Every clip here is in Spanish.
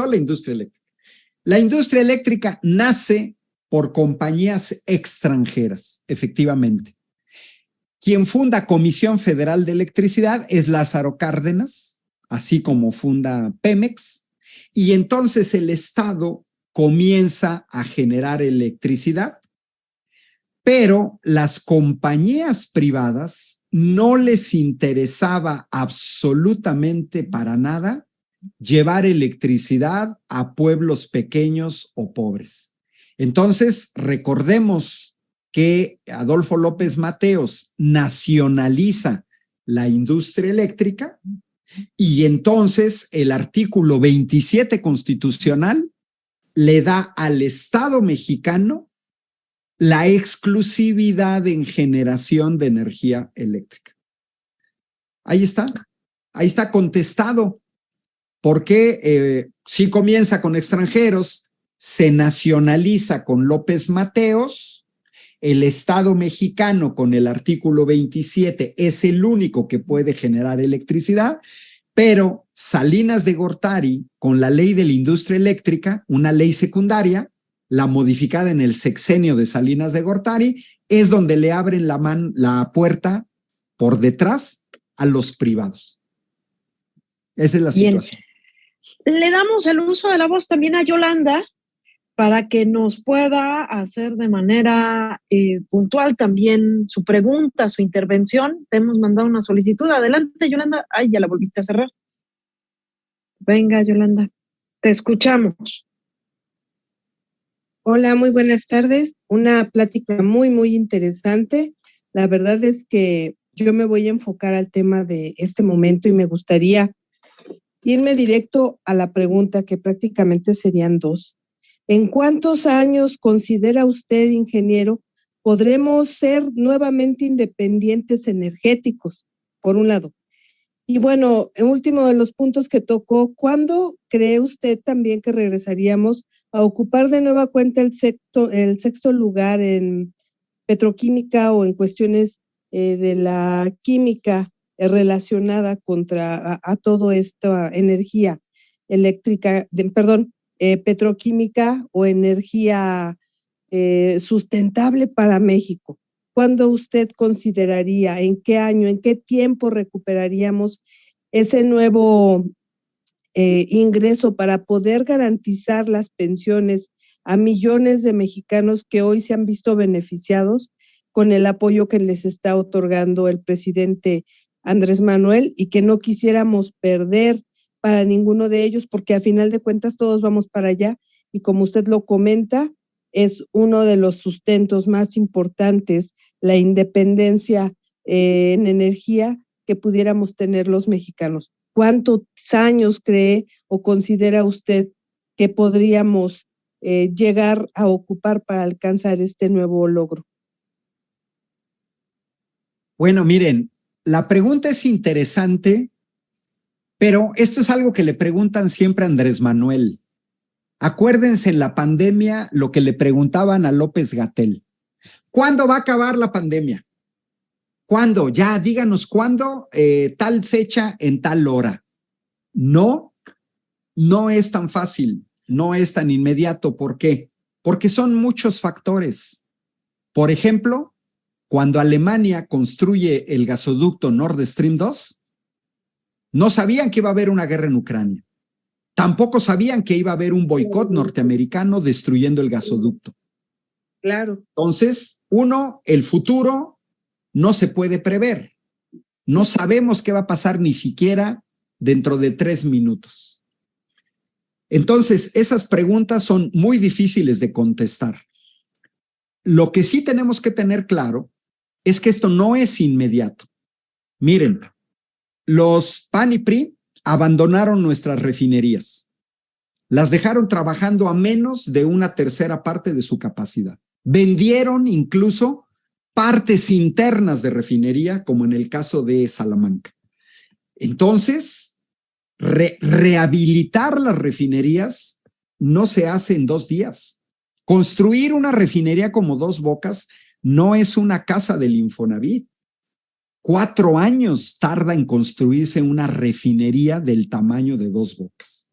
la industria eléctrica. La industria eléctrica nace por compañías extranjeras, efectivamente. Quien funda Comisión Federal de Electricidad es Lázaro Cárdenas, así como funda Pemex, y entonces el Estado comienza a generar electricidad, pero las compañías privadas no les interesaba absolutamente para nada llevar electricidad a pueblos pequeños o pobres. Entonces, recordemos que Adolfo López Mateos nacionaliza la industria eléctrica y entonces el artículo 27 constitucional le da al Estado mexicano la exclusividad en generación de energía eléctrica. Ahí está contestado. Porque si comienza con extranjeros, se nacionaliza con López Mateos, el Estado mexicano con el artículo 27 es el único que puede generar electricidad, pero Salinas de Gortari, con la ley de la industria eléctrica, una ley secundaria, la modificada en el sexenio de Salinas de Gortari, es donde le abren la puerta por detrás a los privados. Esa es la situación. Le damos el uso de la voz también a Yolanda para que nos pueda hacer de manera puntual también su pregunta, su intervención. Te hemos mandado una solicitud. Adelante, Yolanda. Ay, ya la volviste a cerrar. Venga, Yolanda, te escuchamos. Hola, muy buenas tardes. Una plática muy, muy interesante. La verdad es que yo me voy a enfocar al tema de este momento y me gustaría irme directo a la pregunta, que prácticamente serían dos. ¿En cuántos años considera usted, ingeniero, podremos ser nuevamente independientes energéticos, por un lado? Y bueno, el último de los puntos que tocó, ¿cuándo cree usted también que regresaríamos a ocupar de nueva cuenta el sexto lugar en petroquímica o en cuestiones de la química relacionada a toda esta energía eléctrica, petroquímica o energía sustentable para México? ¿Cuándo usted consideraría, en qué año, en qué tiempo recuperaríamos ese nuevo ingreso para poder garantizar las pensiones a millones de mexicanos que hoy se han visto beneficiados con el apoyo que les está otorgando el presidente Andrés Manuel, y que no quisiéramos perder para ninguno de ellos, porque a final de cuentas todos vamos para allá, y como usted lo comenta, es uno de los sustentos más importantes, la independencia en energía que pudiéramos tener los mexicanos. ¿Cuántos años cree o considera usted que podríamos llegar a ocupar para alcanzar este nuevo logro? Bueno, miren, la pregunta es interesante, pero esto es algo que le preguntan siempre a Andrés Manuel. Acuérdense en la pandemia lo que le preguntaban a López-Gatell. ¿Cuándo va a acabar la pandemia? ¿Cuándo? Ya, díganos cuándo, tal fecha en tal hora. No, no es tan fácil, no es tan inmediato. ¿Por qué? Porque son muchos factores. Por ejemplo, cuando Alemania construye el gasoducto Nord Stream 2, no sabían que iba a haber una guerra en Ucrania. Tampoco sabían que iba a haber un boicot norteamericano destruyendo el gasoducto. Claro. Entonces, el futuro no se puede prever. No sabemos qué va a pasar ni siquiera dentro de 3 minutos. Entonces, esas preguntas son muy difíciles de contestar. Lo que sí tenemos que tener claro es que esto no es inmediato. Miren, los PAN y PRI abandonaron nuestras refinerías. Las dejaron trabajando a menos de 1/3 parte de su capacidad. Vendieron incluso partes internas de refinería, como en el caso de Salamanca. Entonces, rehabilitar las refinerías no se hace en 2 días. Construir una refinería como Dos Bocas no es una casa del Infonavit. 4 años tarda en construirse una refinería del tamaño de Dos Bocas.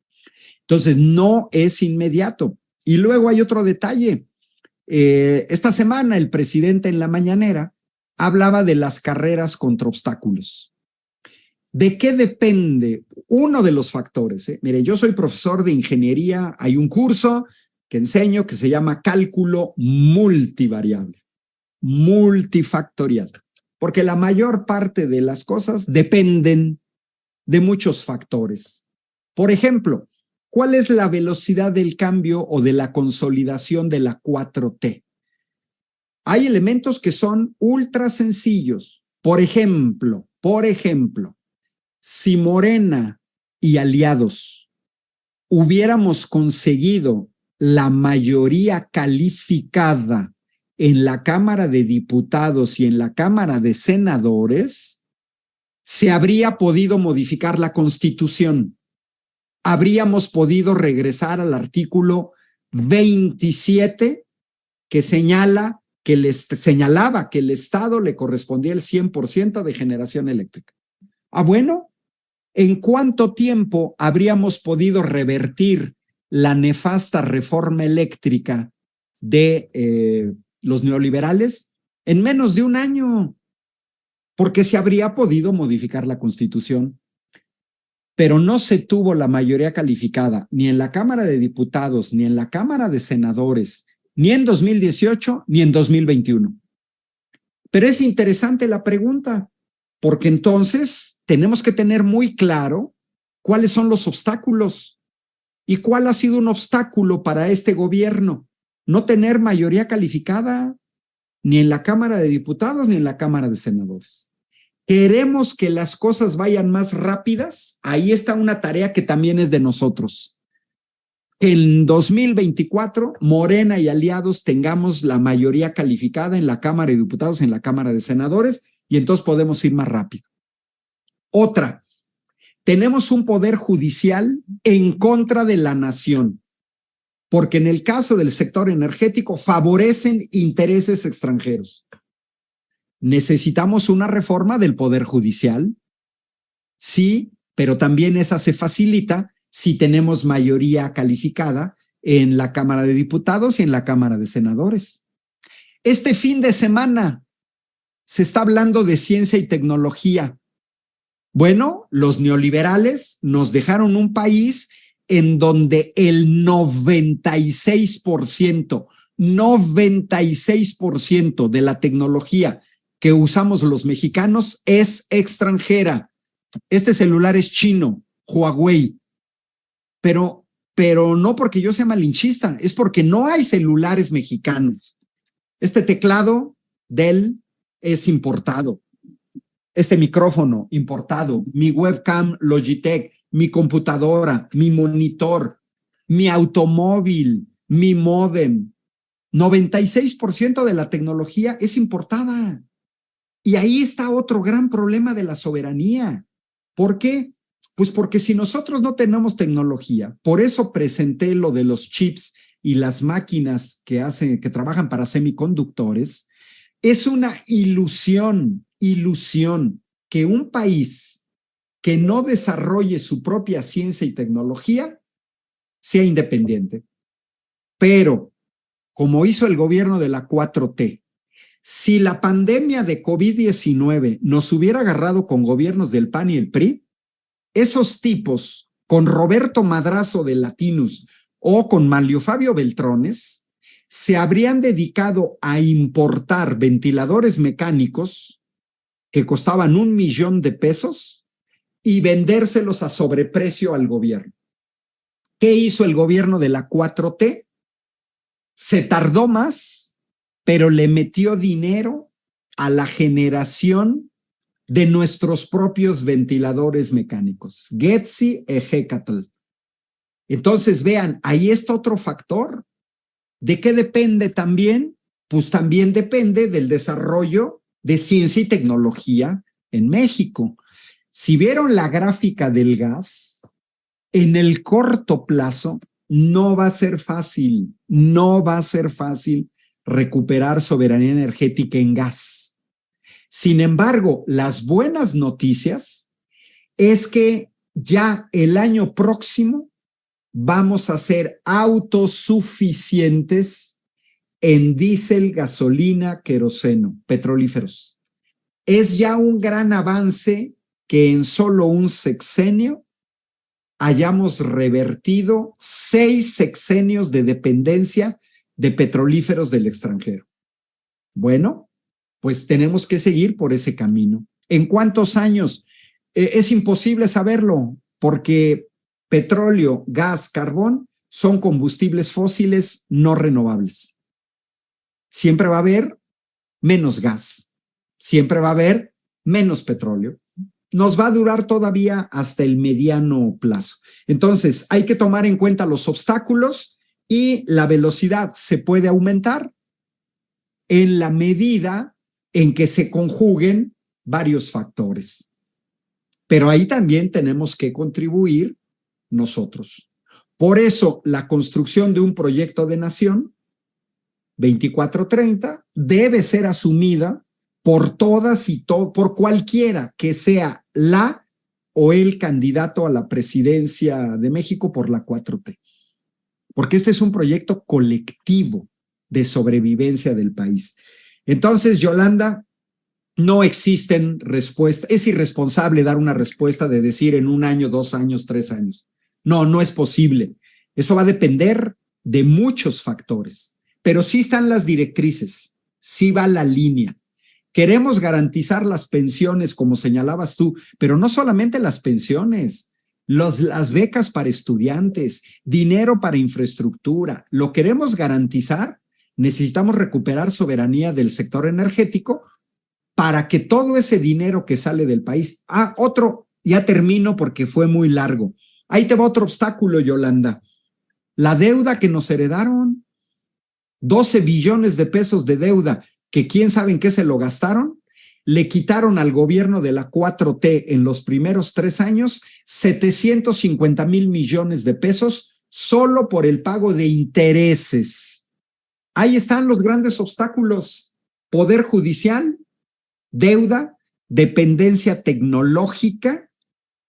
Entonces, no es inmediato. Y luego hay otro detalle. Esta semana el presidente en la mañanera hablaba de las carreras contra obstáculos. ¿De qué depende? Uno de los factores. Mire, yo soy profesor de ingeniería, hay un curso que enseño que se llama cálculo multivariable, multifactorial, porque la mayor parte de las cosas dependen de muchos factores. Por ejemplo, ¿cuál es la velocidad del cambio o de la consolidación de la 4T? Hay elementos que son ultra sencillos. Por ejemplo, si Morena y aliados hubiéramos conseguido la mayoría calificada en la Cámara de Diputados y en la Cámara de Senadores, se habría podido modificar la Constitución. Habríamos podido regresar al artículo 27 que señalaba que el Estado le correspondía el 100% de generación eléctrica. Bueno, ¿en cuánto tiempo habríamos podido revertir la nefasta reforma eléctrica de los neoliberales? En menos de un año, porque se habría podido modificar la Constitución. Pero no se tuvo la mayoría calificada ni en la Cámara de Diputados, ni en la Cámara de Senadores, ni en 2018, ni en 2021. Pero es interesante la pregunta, porque entonces tenemos que tener muy claro cuáles son los obstáculos y cuál ha sido un obstáculo para este gobierno. No tener mayoría calificada ni en la Cámara de Diputados ni en la Cámara de Senadores. Queremos que las cosas vayan más rápidas. Ahí está una tarea que también es de nosotros. En 2024, Morena y aliados tengamos la mayoría calificada en la Cámara de Diputados, en la Cámara de Senadores, y entonces podemos ir más rápido. Otra, tenemos un poder judicial en contra de la nación, porque en el caso del sector energético favorecen intereses extranjeros. ¿Necesitamos una reforma del Poder Judicial? Sí, pero también esa se facilita si tenemos mayoría calificada en la Cámara de Diputados y en la Cámara de Senadores. Este fin de semana se está hablando de ciencia y tecnología. Bueno, los neoliberales nos dejaron un país en donde el 96% de la tecnología que usamos los mexicanos es extranjera. Este celular es chino, Huawei. Pero no porque yo sea malinchista, es porque no hay celulares mexicanos. Este teclado Dell es importado. Este micrófono importado. Mi webcam Logitech, mi computadora, mi monitor, mi automóvil, mi módem. 96% de la tecnología es importada. Y ahí está otro gran problema de la soberanía. ¿Por qué? Pues porque si nosotros no tenemos tecnología, por eso presenté lo de los chips y las máquinas que trabajan para semiconductores, es una ilusión que un país que no desarrolle su propia ciencia y tecnología sea independiente. Pero, como hizo el gobierno de la 4T, si la pandemia de COVID-19 nos hubiera agarrado con gobiernos del PAN y el PRI, esos tipos, con Roberto Madrazo de Latinus o con Manlio Fabio Beltrones, se habrían dedicado a importar ventiladores mecánicos que costaban $1 millón y vendérselos a sobreprecio al gobierno. ¿Qué hizo el gobierno de la 4T? Se tardó más, pero le metió dinero a la generación de nuestros propios ventiladores mecánicos, GETSI y Hecatl. Entonces, vean, ahí está otro factor. ¿De qué depende también? Pues también depende del desarrollo de ciencia y tecnología en México. Si vieron la gráfica del gas, en el corto plazo no va a ser fácil recuperar soberanía energética en gas. Sin embargo, las buenas noticias es que ya el año próximo vamos a ser autosuficientes en diésel, gasolina, queroseno, petrolíferos. Es ya un gran avance que en solo un sexenio hayamos revertido 6 sexenios de dependencia de petrolíferos del extranjero. Bueno, pues tenemos que seguir por ese camino. ¿En cuántos años? Es imposible saberlo, porque petróleo, gas, carbón son combustibles fósiles no renovables. Siempre va a haber menos gas, siempre va a haber menos petróleo. Nos va a durar todavía hasta el mediano plazo. Entonces, hay que tomar en cuenta los obstáculos y la velocidad se puede aumentar en la medida en que se conjuguen varios factores. Pero ahí también tenemos que contribuir nosotros. Por eso, la construcción de un proyecto de nación 2430 debe ser asumida por todas y por cualquiera que sea la o el candidato a la presidencia de México por la 4T. Porque este es un proyecto colectivo de sobrevivencia del país. Entonces, Yolanda, no existen respuestas. Es irresponsable dar una respuesta de decir en 1 año, 2 años, 3 años. No, no es posible. Eso va a depender de muchos factores. Pero sí están las directrices, sí va la línea. Queremos garantizar las pensiones, como señalabas tú, pero no solamente las pensiones, las becas para estudiantes, dinero para infraestructura. ¿Lo queremos garantizar? Necesitamos recuperar soberanía del sector energético para que todo ese dinero que sale del país… ya termino porque fue muy largo. Ahí te va otro obstáculo, Yolanda. La deuda que nos heredaron, 12 billones de pesos de deuda, que quién sabe en qué se lo gastaron, le quitaron al gobierno de la 4T en los primeros 3 años 750,000 millones de pesos solo por el pago de intereses. Ahí están los grandes obstáculos: poder judicial, deuda, dependencia tecnológica.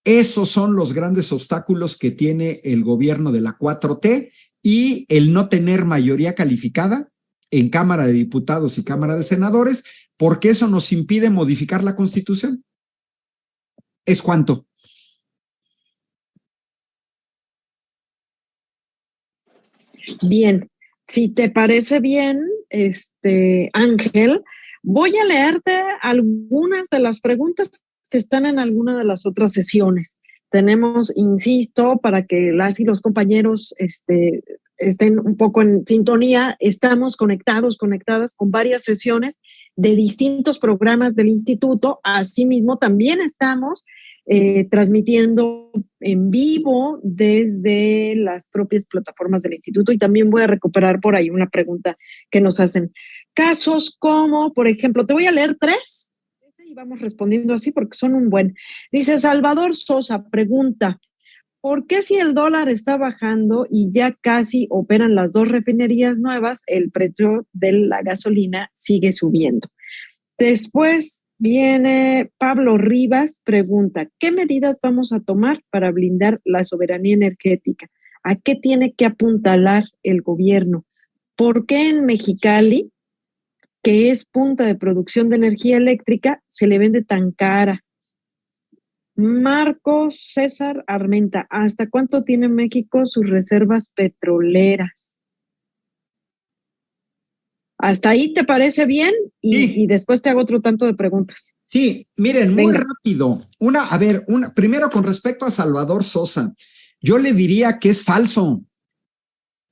Esos son los grandes obstáculos que tiene el gobierno de la 4T, y el no tener mayoría calificada en Cámara de Diputados y Cámara de Senadores, porque eso nos impide modificar la Constitución. ¿Es cuánto? Bien, si te parece bien, Ángel, voy a leerte algunas de las preguntas que están en alguna de las otras sesiones. Tenemos, insisto, para que las y los compañeros estén un poco en sintonía, estamos conectadas con varias sesiones de distintos programas del instituto. Asimismo, también estamos transmitiendo en vivo desde las propias plataformas del instituto, y también voy a recuperar por ahí una pregunta que nos hacen. Casos como, por ejemplo, te voy a leer 3 y vamos respondiendo así porque son un buen. Dice Salvador Sosa, pregunta: ¿por qué si el dólar está bajando y ya casi operan las 2 refinerías nuevas, el precio de la gasolina sigue subiendo? Después viene Pablo Rivas, pregunta: ¿qué medidas vamos a tomar para blindar la soberanía energética? ¿A qué tiene que apuntalar el gobierno? ¿Por qué en Mexicali, que es punta de producción de energía eléctrica, se le vende tan cara? Marcos César Armenta, ¿hasta cuánto tiene México sus reservas petroleras? ¿Hasta ahí te parece bien? Y después te hago otro tanto de preguntas. Sí, miren, muy rápido. Primero, con respecto a Salvador Sosa, yo le diría que es falso.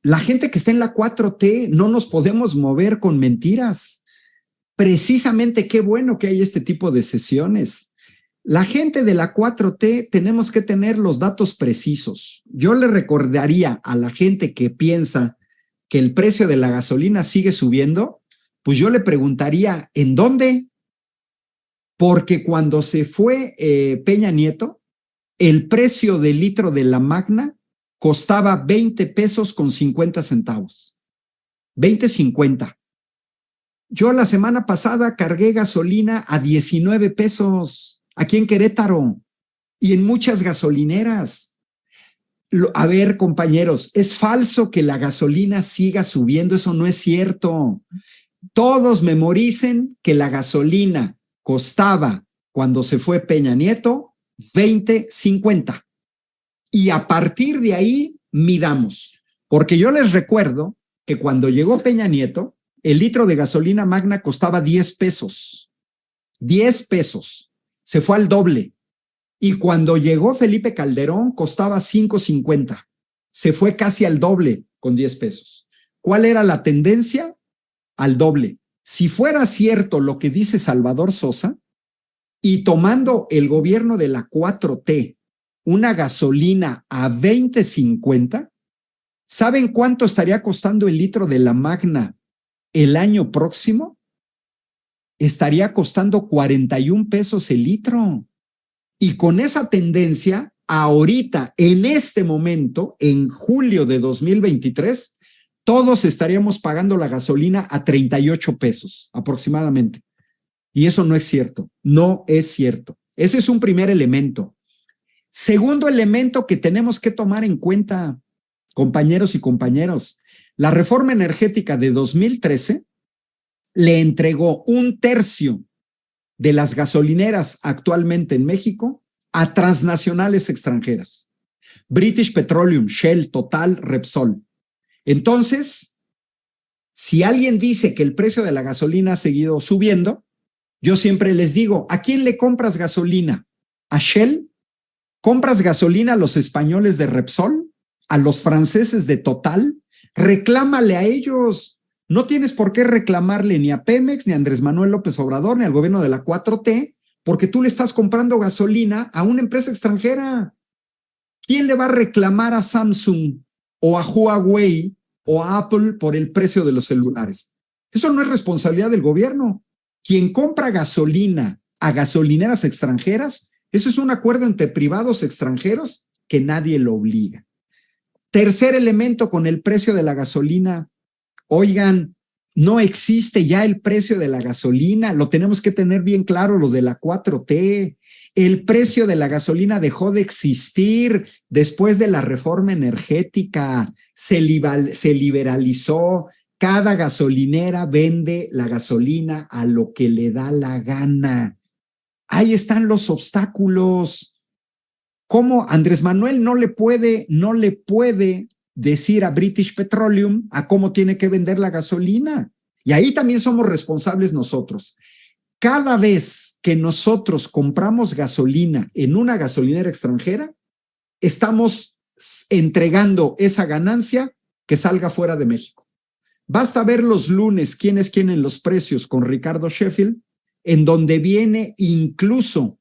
La gente que está en la 4T no nos podemos mover con mentiras. Precisamente qué bueno que hay este tipo de sesiones. La gente de la 4T tenemos que tener los datos precisos. Yo le recordaría a la gente que piensa que el precio de la gasolina sigue subiendo, pues yo le preguntaría, ¿en dónde? Porque cuando se fue Peña Nieto, el precio del litro de la Magna costaba 20 pesos con 50 centavos. 20.50. Yo la semana pasada cargué gasolina a 19 pesos aquí en Querétaro y en muchas gasolineras. A ver, compañeros, es falso que la gasolina siga subiendo, eso no es cierto. Todos memoricen que la gasolina costaba, cuando se fue Peña Nieto, 20.50. Y a partir de ahí, midamos. Porque yo les recuerdo que cuando llegó Peña Nieto, el litro de gasolina magna costaba 10 pesos. 10 pesos. Se fue al doble. Y cuando llegó Felipe Calderón, costaba 5.50. Se fue casi al doble con 10 pesos. ¿Cuál era la tendencia? Al doble. Si fuera cierto lo que dice Salvador Sosa, y tomando el gobierno de la 4T una gasolina a 20.50, ¿saben cuánto estaría costando el litro de la Magna el año próximo? Estaría costando 41 pesos el litro. Y con esa tendencia, ahorita, en este momento, en julio de 2023, todos estaríamos pagando la gasolina a 38 pesos aproximadamente. Y eso no es cierto, no es cierto. Ese es un primer elemento. Segundo elemento que tenemos que tomar en cuenta, compañeros y compañeros, la reforma energética de 2013 le entregó 1/3 de las gasolineras actualmente en México a transnacionales extranjeras. British Petroleum, Shell, Total, Repsol. Entonces, si alguien dice que el precio de la gasolina ha seguido subiendo, yo siempre les digo, ¿a quién le compras gasolina? ¿A Shell? ¿Compras gasolina a los españoles de Repsol? ¿A los franceses de Total? Reclámale a ellos. No tienes por qué reclamarle ni a Pemex, ni a Andrés Manuel López Obrador, ni al gobierno de la 4T, porque tú le estás comprando gasolina a una empresa extranjera. ¿Quién le va a reclamar a Samsung o a Huawei o a Apple por el precio de los celulares? Eso no es responsabilidad del gobierno. Quien compra gasolina a gasolineras extranjeras, eso es un acuerdo entre privados extranjeros que nadie lo obliga. Tercer elemento con el precio de la gasolina. Oigan, no existe ya el precio de la gasolina, lo tenemos que tener bien claro los de la 4T. El precio de la gasolina dejó de existir después de la reforma energética, se liberalizó, cada gasolinera vende la gasolina a lo que le da la gana. Ahí están los obstáculos. ¿Cómo Andrés Manuel no le puede decir a British Petroleum a cómo tiene que vender la gasolina? Y ahí también somos responsables nosotros. Cada vez que nosotros compramos gasolina en una gasolinera extranjera, estamos entregando esa ganancia que salga fuera de México. Basta ver los lunes quién es quién en los precios con Ricardo Sheffield, en donde viene incluso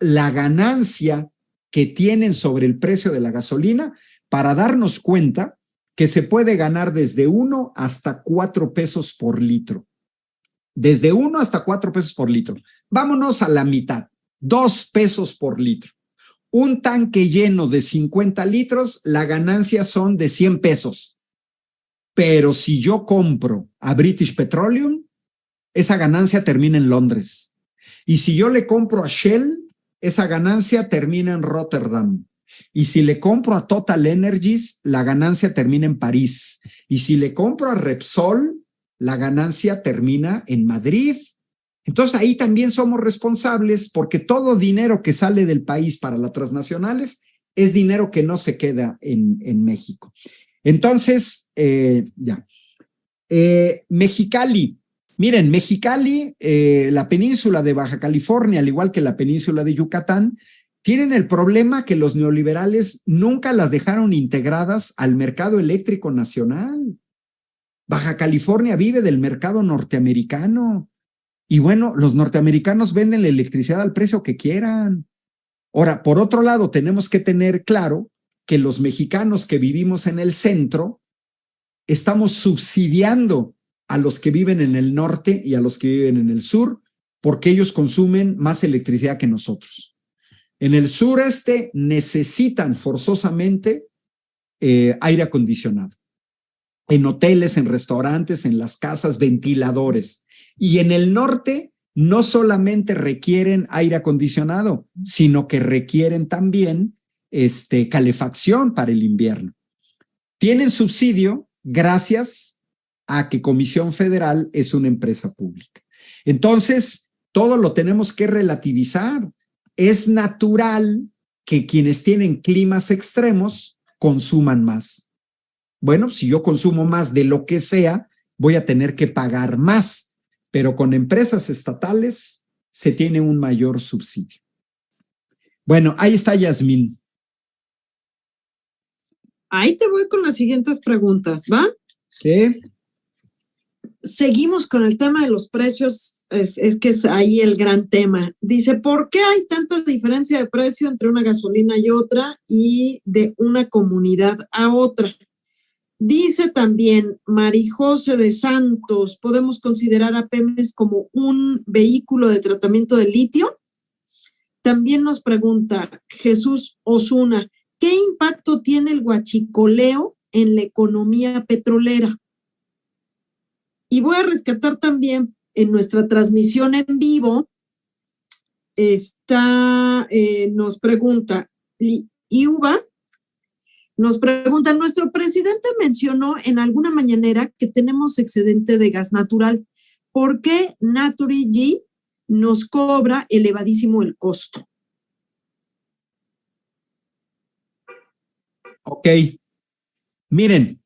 la ganancia que tienen sobre el precio de la gasolina, para darnos cuenta que se puede ganar desde 1 hasta 4 pesos por litro. Desde 1 hasta 4 pesos por litro. Vámonos a la mitad, 2 pesos por litro. Un tanque lleno de 50 litros, la ganancia son de 100 pesos. Pero si yo compro a British Petroleum, esa ganancia termina en Londres. Y si yo le compro a Shell, esa ganancia termina en Rotterdam. Y si le compro a Total Energies, la ganancia termina en París. Y si le compro a Repsol, la ganancia termina en Madrid. Entonces ahí también somos responsables, porque todo dinero que sale del país para las transnacionales es dinero que no se queda en México. Entonces, Mexicali. Miren, Mexicali, la península de Baja California, al igual que la península de Yucatán, tienen el problema que los neoliberales nunca las dejaron integradas al mercado eléctrico nacional. Baja California vive del mercado norteamericano. Y bueno, los norteamericanos venden la electricidad al precio que quieran. Ahora, por otro lado, tenemos que tener claro que los mexicanos que vivimos en el centro estamos subsidiando a los que viven en el norte y a los que viven en el sur, porque ellos consumen más electricidad que nosotros. En el sureste necesitan forzosamente aire acondicionado. En hoteles, en restaurantes, en las casas, ventiladores. Y en el norte no solamente requieren aire acondicionado, sino que requieren también calefacción para el invierno. Tienen subsidio gracias a que Comisión Federal es una empresa pública. Entonces, todo lo tenemos que relativizar. Es natural que quienes tienen climas extremos consuman más. Bueno, si yo consumo más de lo que sea, voy a tener que pagar más, pero con empresas estatales se tiene un mayor subsidio. Bueno, ahí está Yasmín. Ahí te voy con las siguientes preguntas, ¿va? Sí. Seguimos con el tema de los precios, es que es ahí el gran tema. Dice, ¿por qué hay tanta diferencia de precio entre una gasolina y otra y de una comunidad a otra? Dice también Marijose de Santos, ¿podemos considerar a Pemex como un vehículo de tratamiento de litio? También nos pregunta Jesús Osuna, ¿qué impacto tiene el huachicoleo en la economía petrolera? Y voy a rescatar también en nuestra transmisión en vivo, nos pregunta Iuba, nos pregunta, nuestro presidente mencionó en alguna mañanera que tenemos excedente de gas natural. ¿Por qué Naturgy nos cobra elevadísimo el costo? Ok. Miren,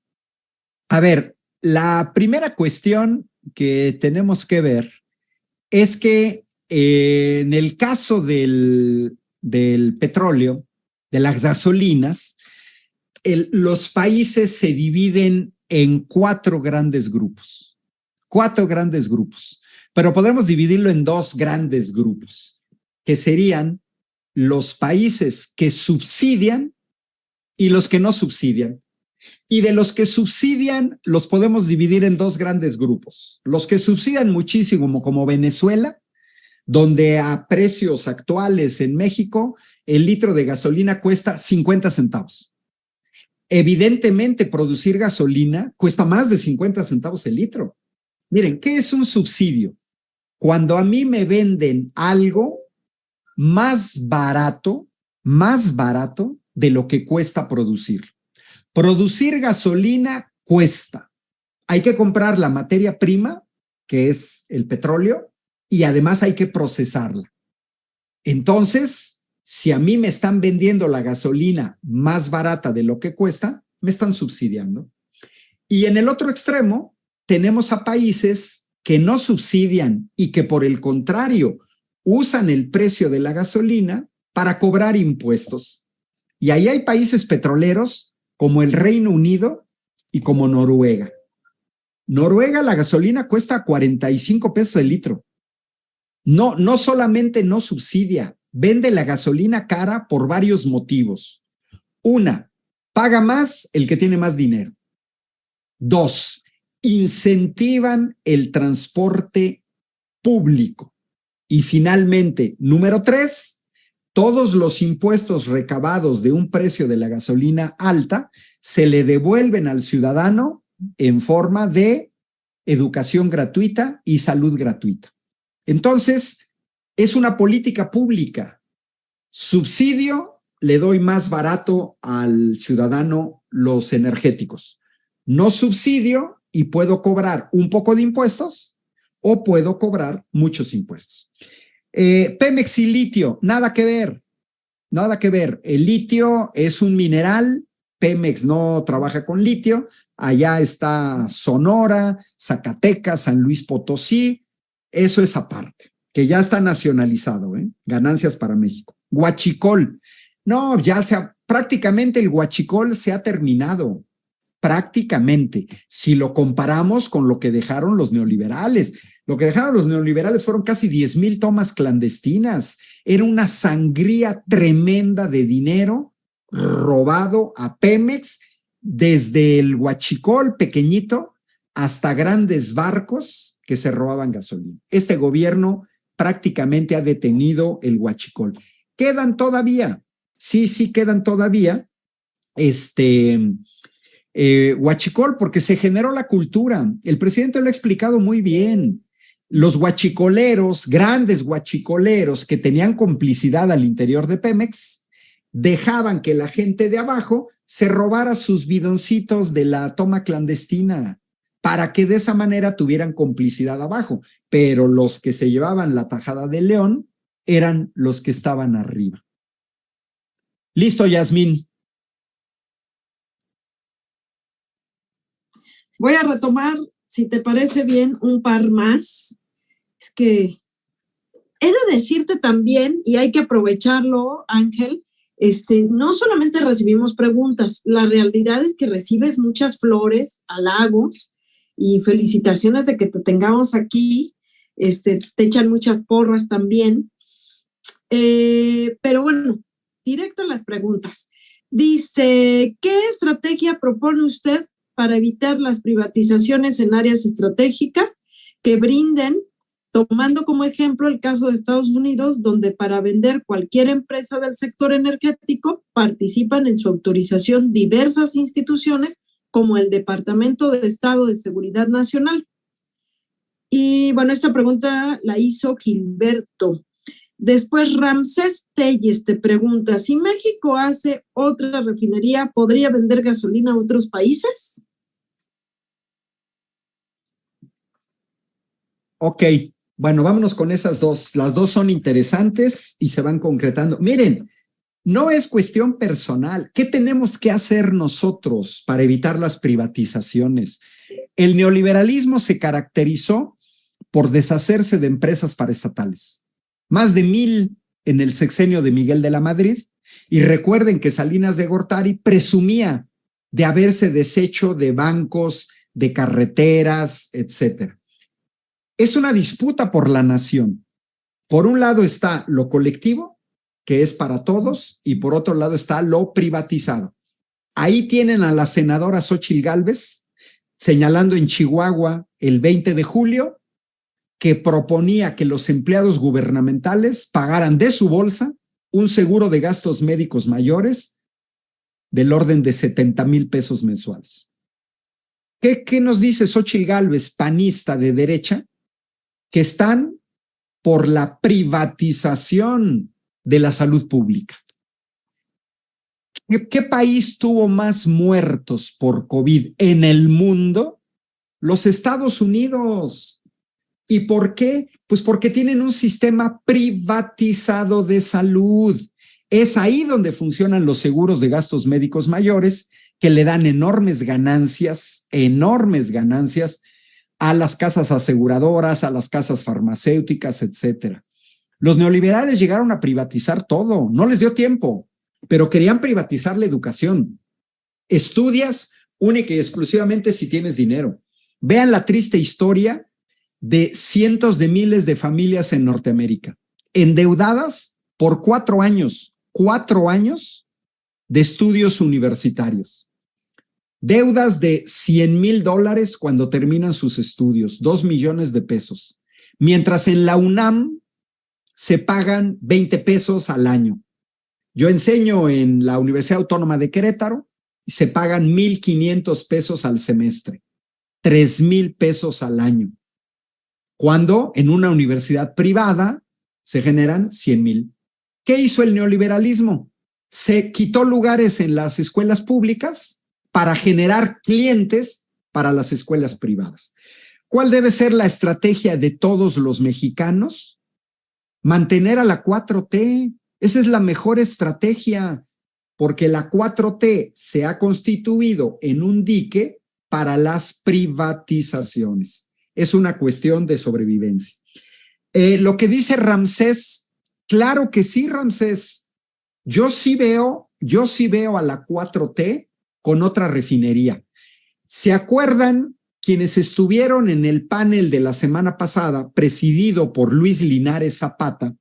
a ver, la primera cuestión que tenemos que ver es que en el caso del petróleo, de las gasolinas, los países se dividen en cuatro grandes grupos, pero podemos dividirlo en dos grandes grupos, que serían los países que subsidian y los que no subsidian. Y de los que subsidian, los podemos dividir en dos grandes grupos. Los que subsidian muchísimo, como Venezuela, donde a precios actuales en México, el litro de gasolina cuesta 50 centavos. Evidentemente, producir gasolina cuesta más de 50 centavos el litro. Miren, ¿qué es un subsidio? Cuando a mí me venden algo más barato de lo que cuesta producir. Producir gasolina cuesta. Hay que comprar la materia prima, que es el petróleo, y además hay que procesarla. Entonces, si a mí me están vendiendo la gasolina más barata de lo que cuesta, me están subsidiando. Y en el otro extremo, tenemos a países que no subsidian y que por el contrario usan el precio de la gasolina para cobrar impuestos. Y ahí hay países petroleros como el Reino Unido y como Noruega. Noruega, la gasolina cuesta 45 pesos el litro. No solamente no subsidia, vende la gasolina cara por varios motivos. Una, paga más el que tiene más dinero. Dos, incentivan el transporte público. Y finalmente, número tres, todos los impuestos recabados de un precio de la gasolina alta se le devuelven al ciudadano en forma de educación gratuita y salud gratuita. Entonces, es una política pública. Subsidio, le doy más barato al ciudadano los energéticos. No subsidio y puedo cobrar un poco de impuestos o puedo cobrar muchos impuestos. Pemex y litio, nada que ver. El litio es un mineral, Pemex no trabaja con litio, allá está Sonora, Zacatecas, San Luis Potosí, eso es aparte, que ya está nacionalizado, ganancias para México. Huachicol, no, prácticamente el huachicol se ha terminado, prácticamente, si lo comparamos con lo que dejaron los neoliberales. Lo que dejaron los neoliberales fueron casi 10,000 tomas clandestinas. Era una sangría tremenda de dinero robado a Pemex, desde el huachicol pequeñito hasta grandes barcos que se robaban gasolina. Este gobierno prácticamente ha detenido el huachicol. Quedan todavía, sí quedan todavía, huachicol, porque se generó la cultura. El presidente lo ha explicado muy bien. Los huachicoleros, grandes huachicoleros que tenían complicidad al interior de Pemex, dejaban que la gente de abajo se robara sus bidoncitos de la toma clandestina para que de esa manera tuvieran complicidad abajo. Pero los que se llevaban la tajada de león eran los que estaban arriba. Listo, Yasmín. Voy a retomar, si te parece bien, un par más. Es que he de decirte también, y hay que aprovecharlo, Ángel, no solamente recibimos preguntas, la realidad es que recibes muchas flores, halagos y felicitaciones de que te tengamos aquí, te echan muchas porras también, pero bueno, directo a las preguntas. Dice, ¿qué estrategia propone usted para evitar las privatizaciones en áreas estratégicas que brinden, tomando como ejemplo el caso de Estados Unidos, donde para vender cualquier empresa del sector energético participan en su autorización diversas instituciones como el Departamento de Estado de Seguridad Nacional? Y bueno, esta pregunta la hizo Gilberto. Después Ramsés Telles te pregunta, si México hace otra refinería, ¿podría vender gasolina a otros países? Ok, bueno, vámonos con esas dos. Las dos son interesantes y se van concretando. Miren, no es cuestión personal. ¿Qué tenemos que hacer nosotros para evitar las privatizaciones? El neoliberalismo se caracterizó por deshacerse de empresas paraestatales. Más de 1,000 en el sexenio de Miguel de la Madrid. Y recuerden que Salinas de Gortari presumía de haberse deshecho de bancos, de carreteras, etcétera. Es una disputa por la nación. Por un lado está lo colectivo, que es para todos, y por otro lado está lo privatizado. Ahí tienen a la senadora Xóchitl Gálvez señalando en Chihuahua el 20 de julio que proponía que los empleados gubernamentales pagaran de su bolsa un seguro de gastos médicos mayores del orden de 70,000 pesos mensuales. ¿Qué nos dice Xóchitl Gálvez, panista de derecha? Que están por la privatización de la salud pública. ¿Qué país tuvo más muertos por COVID en el mundo? Los Estados Unidos. ¿Y por qué? Pues porque tienen un sistema privatizado de salud. Es ahí donde funcionan los seguros de gastos médicos mayores que le dan enormes ganancias a las casas aseguradoras, a las casas farmacéuticas, etcétera. Los neoliberales llegaron a privatizar todo, no les dio tiempo, pero querían privatizar la educación. Estudias única y exclusivamente si tienes dinero. Vean la triste historia de cientos de miles de familias en Norteamérica, endeudadas por 4 años de estudios universitarios. Deudas de $100,000 cuando terminan sus estudios, 2 millones de pesos. Mientras en la UNAM se pagan 20 pesos al año. Yo enseño en la Universidad Autónoma de Querétaro y se pagan 1,500 pesos al semestre, 3,000 pesos al año. Cuando en una universidad privada se generan 100,000. ¿Qué hizo el neoliberalismo? Se quitó lugares en las escuelas públicas para generar clientes para las escuelas privadas. ¿Cuál debe ser la estrategia de todos los mexicanos? Mantener a la 4T. Esa es la mejor estrategia, porque la 4T se ha constituido en un dique para las privatizaciones. Es una cuestión de sobrevivencia. Lo que dice Ramsés, claro que sí, Ramsés. Yo sí veo a la 4T con otra refinería. ¿Se acuerdan quienes estuvieron en el panel de la semana pasada, presidido por Luis Linares Zapata,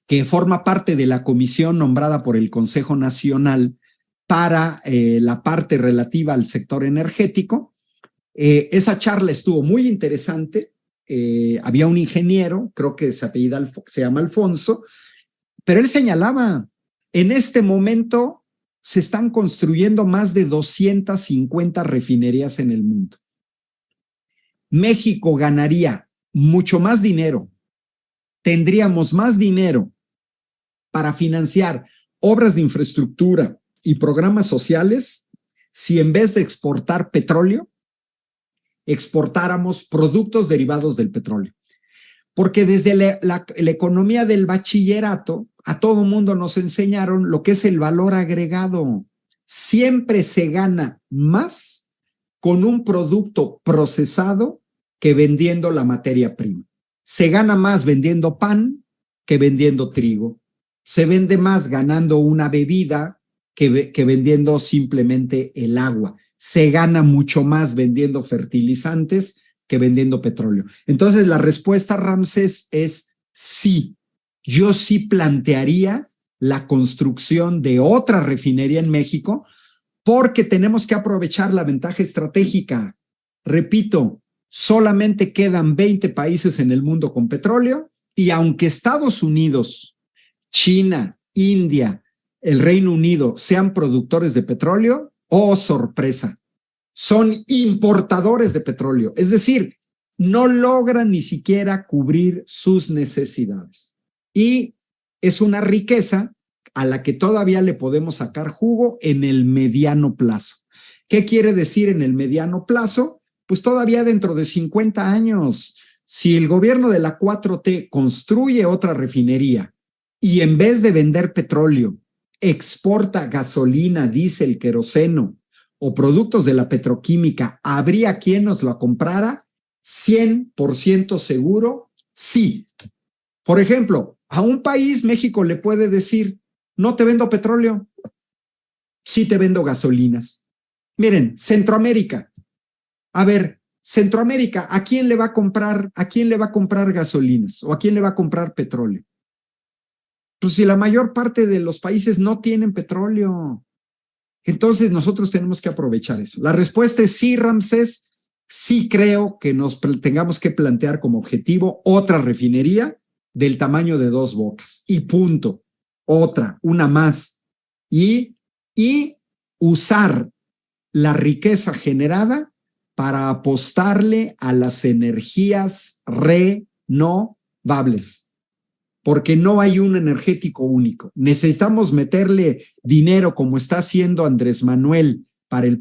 que forma parte de la comisión nombrada por el Consejo Nacional para la parte relativa al sector energético? Esa charla estuvo muy interesante. Había un ingeniero, creo que se llama Alfonso, pero él señalaba, en este momento se están construyendo más de 250 refinerías en el mundo. México ganaría mucho más dinero, tendríamos más dinero para financiar obras de infraestructura y programas sociales si en vez de exportar petróleo, exportáramos productos derivados del petróleo. Porque desde la economía del bachillerato, a todo mundo nos enseñaron lo que es el valor agregado. Siempre se gana más con un producto procesado que vendiendo la materia prima. Se gana más vendiendo pan que vendiendo trigo. Se vende más ganando una bebida que vendiendo simplemente el agua. Se gana mucho más vendiendo fertilizantes que vendiendo petróleo. Entonces, la respuesta, Ramsés, es sí. Yo sí plantearía la construcción de otra refinería en México porque tenemos que aprovechar la ventaja estratégica. Repito, solamente quedan 20 países en el mundo con petróleo y aunque Estados Unidos, China, India, el Reino Unido sean productores de petróleo, ¡oh, sorpresa! Son importadores de petróleo, es decir, no logran ni siquiera cubrir sus necesidades. Y es una riqueza a la que todavía le podemos sacar jugo en el mediano plazo. ¿Qué quiere decir en el mediano plazo? Pues todavía dentro de 50 años, si el gobierno de la 4T construye otra refinería y en vez de vender petróleo, exporta gasolina, diésel, queroseno o productos de la petroquímica, ¿habría quien nos lo comprara? 100% seguro, sí. Por ejemplo, a un país, México, le puede decir, no te vendo petróleo, sí te vendo gasolinas. Miren, Centroamérica. A ver, Centroamérica, ¿a quién le va a comprar gasolinas o a quién le va a comprar petróleo? Pues si la mayor parte de los países no tienen petróleo. Entonces nosotros tenemos que aprovechar eso. La respuesta es sí, Ramsés. Sí creo que nos tengamos que plantear como objetivo otra refinería del tamaño de Dos Bocas. Y punto. Otra, una más. Y usar la riqueza generada para apostarle a las energías renovables. Porque no hay un energético único. Necesitamos meterle dinero como está haciendo Andrés Manuel para el